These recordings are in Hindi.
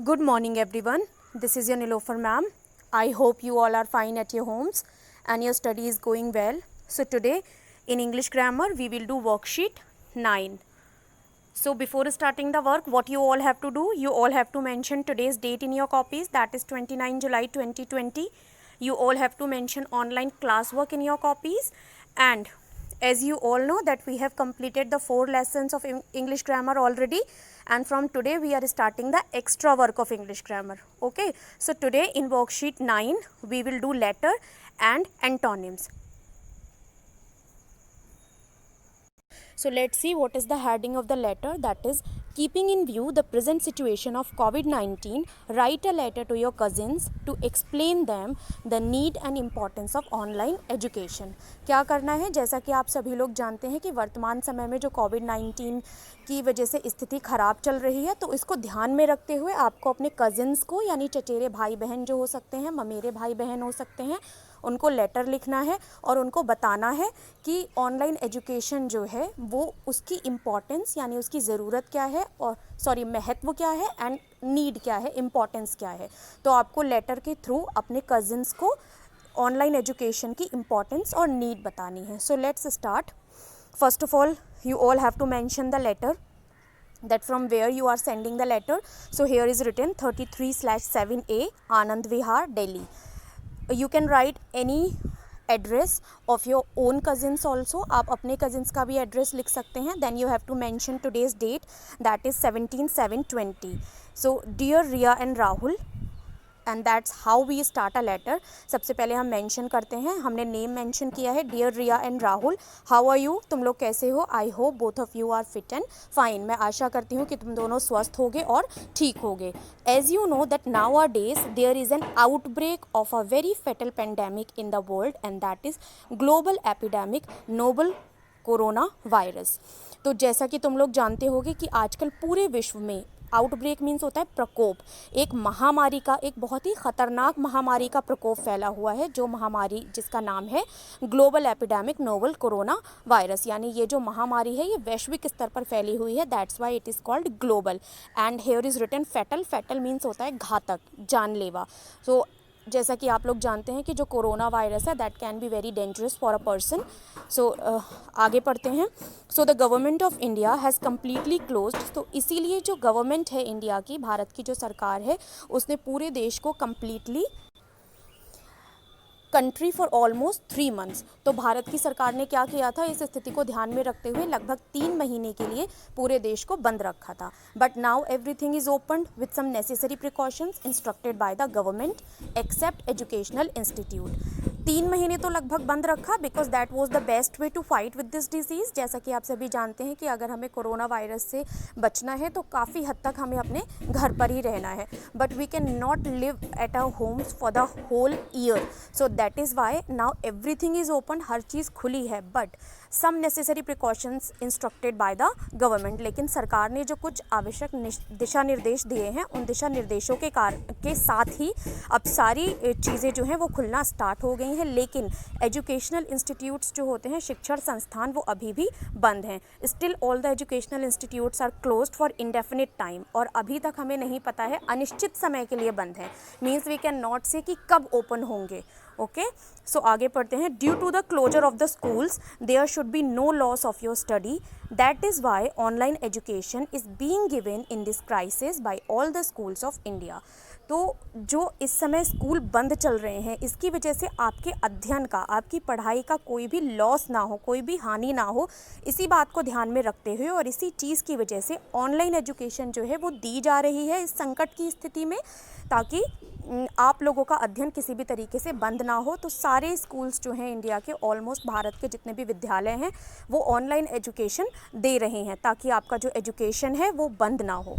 Good morning everyone. This is your Nilofer ma'am. I hope you all are fine at your homes and your study is going well. So today in English grammar we will do worksheet 9. So before starting the work, what you all have to do, you all have to mention today's date in your copies, that is 29 July 2020. You all have to mention online classwork in your copies, and as you all know that we have completed the 4 lessons of English grammar already, and from today we are starting the extra work of English grammar. Okay, so today in worksheet 9 we will do letter and antonyms. So let's see what is the heading of the letter, that is keeping in view the present situation of COVID-19, write a letter to your cousins to explain them the need and importance of online education. क्या करना है, जैसा कि आप सभी लोग जानते हैं कि वर्तमान समय में जो कोविड-19 की वजह से स्थिति ख़राब चल रही है, तो इसको ध्यान में रखते हुए आपको अपने कज़िन्स को, यानी चचेरे भाई बहन जो हो सकते हैं, ममेरे भाई बहन हो सकते हैं, उनको लेटर लिखना है और उनको बताना है कि ऑनलाइन एजुकेशन जो है वो उसकी इम्पॉर्टेंस यानी उसकी ज़रूरत क्या है, और महत्व क्या है, एंड नीड क्या है, इम्पॉर्टेंस क्या है. तो आपको लेटर के थ्रू अपने कज़िन्स को ऑनलाइन एजुकेशन की इम्पॉर्टेंस और नीड बतानी है. So let's start. First of all you all have to mention the letter, that from where you are sending the letter. So here is written 33/7A Anand Vihar, Delhi. You can write any address of your own cousins also. आप अपने cousins का भी address लिख सकते हैं. Then you have to mention today's date, that is 17/7/20. So dear Riya and Rahul, and that's how we start a letter. सबसे पहले हम मेंशन करते हैं, हमने नेम मेंशन किया है, dear Riya and Rahul, how are you, तुम लोग कैसे हो, I hope both of you are fit and fine, मैं आशा करती हूँ कि तुम दोनों स्वस्थ होगे और ठीक होगे. As you know that nowadays there is an outbreak of a very fatal pandemic in the world, and that is global epidemic novel corona virus. तो जैसा कि तुम लोग जानते होगे कि आजकल पूरे विश्व में आउटब्रेक मीन्स होता है प्रकोप, एक महामारी का, एक बहुत ही ख़तरनाक महामारी का प्रकोप फैला हुआ है, जो महामारी जिसका नाम है global epidemic novel corona virus. यानी ये जो महामारी है ये वैश्विक स्तर पर फैली हुई है, that's why it is called global. And here is written fatal. Fatal means होता है घातक, जानलेवा. सो जैसा कि आप लोग जानते हैं कि जो कोरोना वायरस है that can be very dangerous for a person. So आगे पढ़ते हैं. So the government of India has completely closed. तो इसीलिए जो गवर्नमेंट है इंडिया की, भारत की जो सरकार है, उसने पूरे देश को completely country for almost 3 months. तो भारत की सरकार ने क्या किया था, इस स्थिति को ध्यान में रखते हुए लगभग 3 महीने के लिए पूरे देश को बंद रखा था. But now everything is open with some necessary precautions instructed by the government except educational institute. 3 महीने तो लगभग बंद रखा because that was the best way to fight with this disease. जैसा कि आप सभी जानते हैं कि अगर हमें कोरोना वायरस से बचना है तो काफ़ी हद तक हमें अपने घर पर ही रहना है. But we can not live at our homes for the whole year. So that is why now everything is open, हर चीज़ खुली है, but some necessary precautions instructed by the government. लेकिन सरकार ने जो कुछ आवश्यक दिशा निर्देश दिए हैं, उन दिशा निर्देशों के साथ ही अब सारी चीज़ें जो हैं वो खुलना स्टार्ट हो गई हैं. लेकिन एजुकेशनल इंस्टीट्यूट्स जो होते हैं, शिक्षण संस्थान, वो अभी भी बंद हैं. Still all the educational institutes are closed for indefinite time. और अभी तक हमें नहीं पता है, अनिश्चित समय के लिए बंद है. मीन्स वी कैन नॉट से कि कब ओपन होंगे. ओके, सो आगे पढ़ते हैं. Due to the closure of the schools there should be no loss of your study. That is why online education is being given in this crisis by all the schools of India. तो जो इस समय स्कूल बंद चल रहे हैं, इसकी वजह से आपके अध्ययन का, आपकी पढ़ाई का कोई भी लॉस ना हो, कोई भी हानि ना हो, इसी बात को ध्यान में रखते हुए और इसी चीज़ की वजह से ऑनलाइन एजुकेशन जो है वो दी जा रही है इस संकट की स्थिति में, ताकि आप लोगों का अध्ययन किसी भी तरीके से बंद ना हो. तो सारे स्कूल्स जो हैं इंडिया के, ऑलमोस्ट भारत के जितने भी विद्यालय हैं, वो ऑनलाइन एजुकेशन दे रहे हैं ताकि आपका जो एजुकेशन है वो बंद ना हो.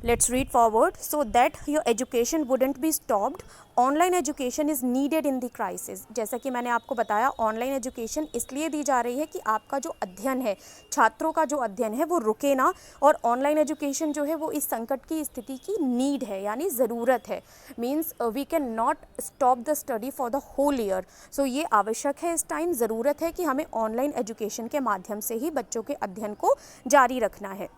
Let's read forward. So that your education wouldn't be stopped, online education is needed in the crisis. जैसा कि मैंने आपको बताया, ऑनलाइन एजुकेशन इसलिए दी जा रही है कि आपका जो अध्ययन है, छात्रों का जो अध्ययन है वो रुके ना. और ऑनलाइन एजुकेशन जो है वो इस संकट की स्थिति की नीड है, यानी ज़रूरत है. Means we can not stop the study for the whole year. So ये आवश्यक है, इस टाइम ज़रूरत है कि हमें ऑनलाइन एजुकेशन के माध्यम से ही बच्चों के अध्ययन को जारी रखना है.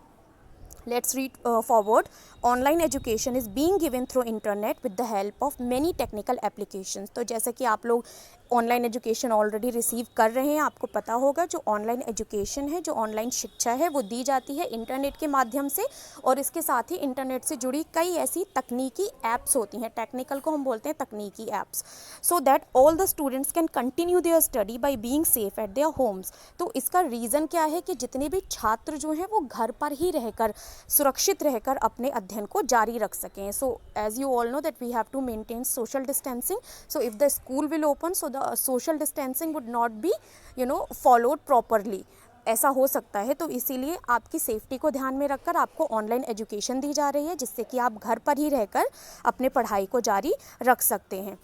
Let's read forward. Online education is being given through internet with the help of many technical applications. तो जैसे कि आप लोग ऑनलाइन एजुकेशन ऑलरेडी रिसीव कर रहे हैं, आपको पता होगा जो ऑनलाइन एजुकेशन है, जो ऑनलाइन शिक्षा है, वो दी जाती है इंटरनेट के माध्यम से, और इसके साथ ही इंटरनेट से जुड़ी कई ऐसी तकनीकी ऐप्स होती हैं, टेक्निकल को हम बोलते हैं तकनीकी apps, so that all the students can continue there study by being safe at their Holmes. तो इसका रीज़न क्या है कि जितने भी छात्र जो हैं वो घर पर ही रहकर, सुरक्षित रहकर अपने अध्ययन को जारी रख सकें। So as you all know that we have to maintain social distancing, so if the school will open, so the social distancing would not be followed properly, ऐसा हो सकता है। तो इसीलिए आपकी सेफ्टी को ध्यान में रखकर आपको ऑनलाइन एजुकेशन दी जा रही है, जिससे कि आप घर पर ही रहकर अपने पढ़ाई को जारी रख सकते हैं।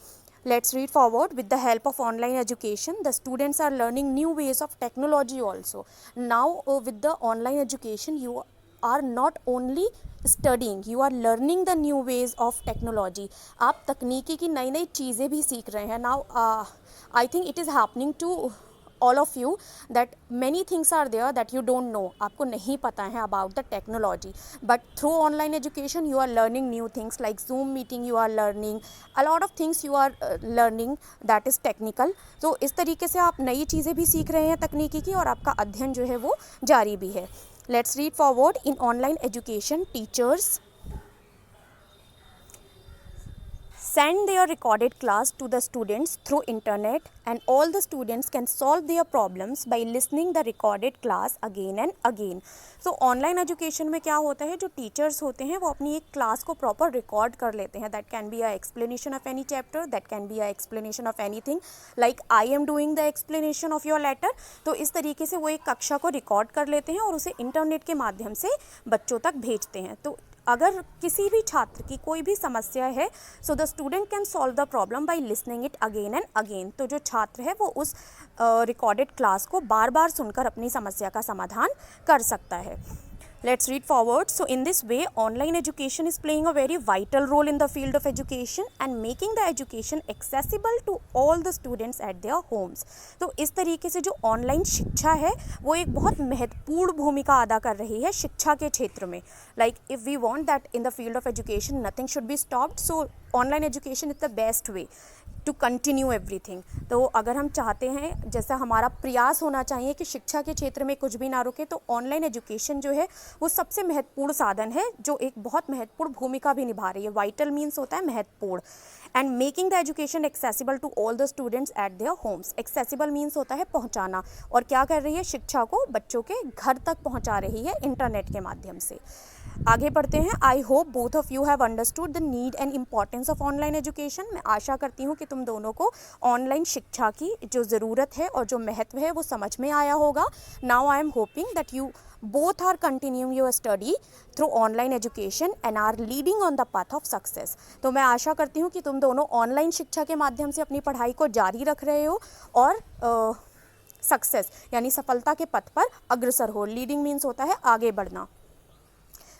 Let's read forward. With the help of online education, the students are learning new ways of technology also. Now, with the online education, you are not only studying, you are learning the new ways of technology. आप तकनीकी की नई नई चीज़ें भी सीख रहे हैं। Now, I think it is happening to all of you that many things are there that you don't know, आपको नहीं पता है about the technology, but through online education you are learning new things like Zoom meeting, you are learning a lot of things, you are learning that is technical। तो इस तरीके से आप नई चीज़ें भी सीख रहे हैं तकनीकी की, और आपका अध्ययन जो है वो जारी भी है। Let's read forward. In online education, teachers send their recorded class to the students through internet, and all the students can solve their problems by listening the recorded class again and again. So online education में क्या होता है, जो टीचर्स होते हैं वो अपनी एक क्लास को प्रॉपर रिकॉर्ड कर लेते हैं। That can be a explanation of any chapter, that can be a explanation of anything, like I am doing the explanation of your letter. तो इस तरीके से वो एक कक्षा को रिकॉर्ड कर लेते हैं और उसे इंटरनेट के माध्यम से बच्चों तक भेजते हैं। तो अगर किसी भी छात्र की कोई भी समस्या है, so the student can solve the problem by listening it again and again. तो जो छात्र है वो उस रिकॉर्डेड क्लास को बार बार सुनकर अपनी समस्या का समाधान कर सकता है। Let's read forward. So in this way, online education is playing a very vital role in the field of education and making the education accessible to all the students at their homes. तो इस तरीके से जो ऑनलाइन शिक्षा है वो एक बहुत महत्वपूर्ण भूमिका अदा कर रही है शिक्षा के क्षेत्र में। Like if we want that in the field of education nothing should be stopped, so online education is the best way to continue everything. तो अगर हम चाहते हैं, जैसा हमारा प्रयास होना चाहिए कि शिक्षा के क्षेत्र में कुछ भी ना रुके, तो ऑनलाइन एजुकेशन जो है वो सबसे महत्वपूर्ण साधन है, जो एक बहुत महत्वपूर्ण भूमिका भी निभा रही है। वाइटल मीन्स होता है महत्वपूर्ण, and making the education accessible to all the students at their homes. Accessible means होता है पहुंचाना, और क्या कर रही है, शिक्षा को बच्चों के घर तक पहुंचा रही है इंटरनेट के माध्यम से। आगे बढ़ते हैं। आई hope both of you have understood the need and importance of online education. मैं आशा करती हूँ कि तुम दोनों को ऑनलाइन शिक्षा की जो ज़रूरत है और जो महत्व है वो समझ में आया होगा। Now I am hoping that you both are continuing your study through online education and are leading on the path of success। तो मैं आशा करती हूँ कि तुम दोनों ऑनलाइन शिक्षा के माध्यम से अपनी पढ़ाई को जारी रख रहे हो और सक्सेस यानी सफलता के पथ पर अग्रसर हो। लीडिंग मीन्स होता है आगे बढ़ना।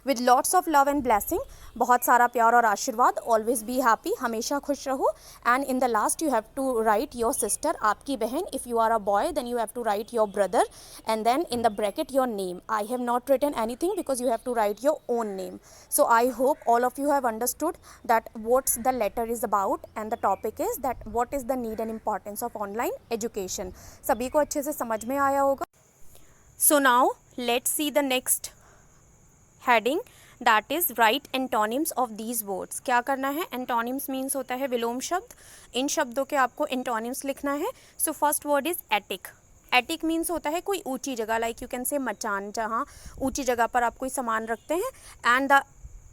With lots of love and blessing, बहुत सारा प्यार और आशीर्वाद। ऑलवेज बी हैप्पी, हमेशा खुश रहो। And in the last you have to write your sister, आपकी बहन। If you are a boy then you have to write your brother and then in the bracket your name. I have not written anything because you have to write your own name. So I hope all of you have understood that what's the letter is about and the topic is that what is the need and importance of online education. सभी को अच्छे से समझ में आया होगा। So now let's see the next heading, that is right antonyms of these words. क्या करना है, एंटोनिम्स मीन्स होता है विलोम शब्द। इन शब्दों के आपको एंटोनिम्स लिखना है। So first word is attic. Attic means होता है कोई ऊंची जगह, लाइक यू कैन से मचान, जहाँ ऊंची जगह पर आप कोई सामान रखते हैं। And the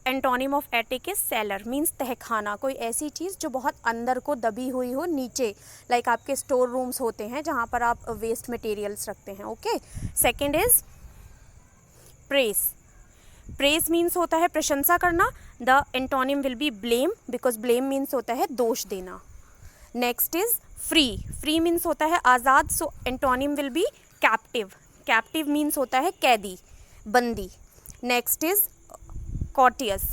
antonym of attic is cellar, means तहखाना, कोई ऐसी चीज़ जो बहुत अंदर को दबी हुई हो नीचे, लाइक आपके स्टोर रूम्स होते हैं जहाँ पर आप वेस्ट मटेरियल्स रखते हैं। Okay. Second is press. Praise means होता है प्रशंसा करना। The antonym will be blame because blame means होता है दोष देना। Next is free. Free means होता है आज़ाद, so antonym will be captive. Captive means होता है कैदी, बंदी। Next is courteous.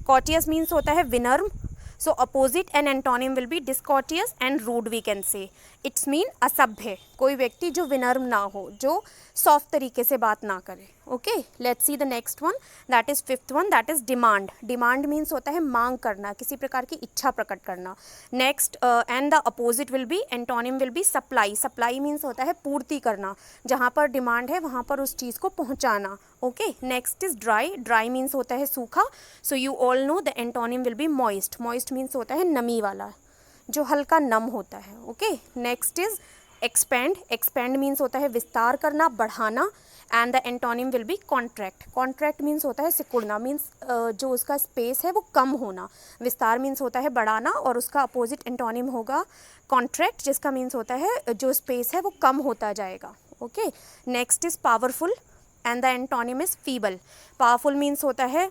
Courteous means होता है विनम्र, so opposite and antonym will be discourteous and rude we can say. It's mean असभ्य, कोई व्यक्ति जो विनम्र ना हो, जो सॉफ्ट तरीके से बात ना करे. Okay, let's see the next one, that is fifth one, that is demand. Demand means होता है मांग करना, किसी प्रकार की इच्छा प्रकट करना. Next and the opposite will be, antonym will B supply. Supply means होता है पूर्ति करना, जहाँ पर डिमांड है वहाँ पर उस चीज़ को पहुँचाना. Okay, next is dry. Dry means होता है सूखा. So you all know the antonym will B moist. Moist means होता है नमी वाला, जो हल्का नम होता है. Okay, next is expand. Expand means होता है विस्तार करना, बढ़ाना. And the antonym will B contract. Contract means होता है सिकुड़ना, मीन्स जो उसका स्पेस है वो कम होना. विस्तार मीन्स होता है बढ़ाना, और उसका अपोजिट एंटोनिम होगा कॉन्ट्रैक्ट, जिसका मीन्स होता है जो स्पेस है वो कम होता जाएगा. Okay, next is powerful and the antonym is feeble. Powerful means होता है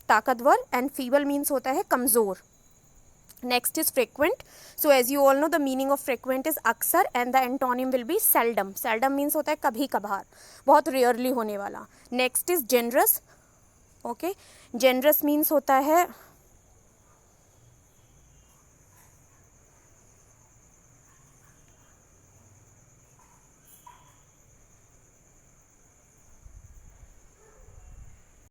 ताकतवर एंड फीबल मीन्स होता है कमज़ोर. Next is frequent. So as you all know the meaning of frequent is अक्सर and the antonym will be seldom. Seldom means होता है कभी कभार, बहुत रेयरली होने वाला. Next is generous. Okay, generous means होता है